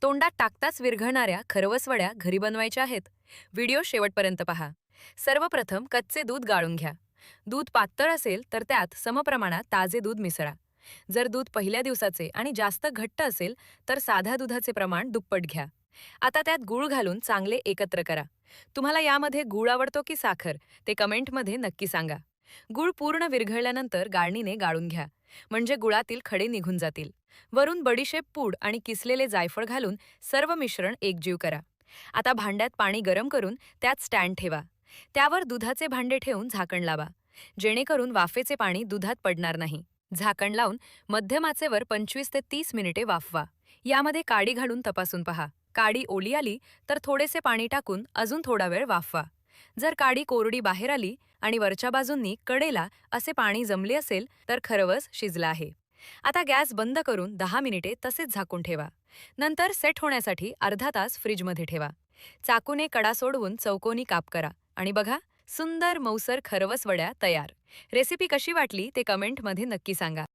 तोंडात टाकताच विरघळणाऱ्या खरवसवड्या घरी बनवायच्या आहेत. व्हिडिओ शेवटपर्यंत पहा. सर्वप्रथम कच्चे दूध गाळून घ्या. दूध पातळ असेल तर त्यात समप्रमाणात ताजे दूध मिसळा. जर दूध पहिल्या दिवसाचे आणि जास्त घट्ट असेल तर साध्या दुधाचे प्रमाण दुप्पट घ्या. आता त्यात गूळ घालून चांगले एकत्र करा. तुम्हाला यामध्ये गूळ आवडतो की साखर ते कमेंटमध्ये नक्की सांगा. गूळ पूर्ण विरघळल्यानंतर गाळणीने गाळून घ्या, म्हणजे गुळातील खडे निघून जातील. वरून बडीशेप पूड आणि किसलेले जायफळ घालून सर्व मिश्रण एकजीव करा. आता भांड्यात पाणी गरम करून त्यात स्टँड ठेवा. त्यावर दुधाचे भांडे ठेवून झाकण लावा, जेणेकरून वाफेचे पाणी दुधात पडणार नाही. झाकण लावून मध्यम आचेवर 25 ते 30 मिनिटे वाफवा. यामध्ये काडी घालून तपासून पहा. काडी ओली आली तर थोडेसे पाणी टाकून अजून थोडा वेळ वाफवा. जर काडी कोरडी बाहेर आली आणि वरच्या बाजूंनी कडेला असे पाणी जमले असेल तर खरवस शिजला आहे. आता गॅस बंद करून 10 मिनिटे तसेच झाकून ठेवा. नंतर सेट होण्यासाठी अर्धा तास फ्रीजमध्ये ठेवा. चाकूने कडा सोडवून चौकोनी काप करा आणि बघा, सुंदर मऊसर खरवस वड्या तयार. रेसिपी कशी वाटली ते कमेंटमध्ये नक्की सांगा.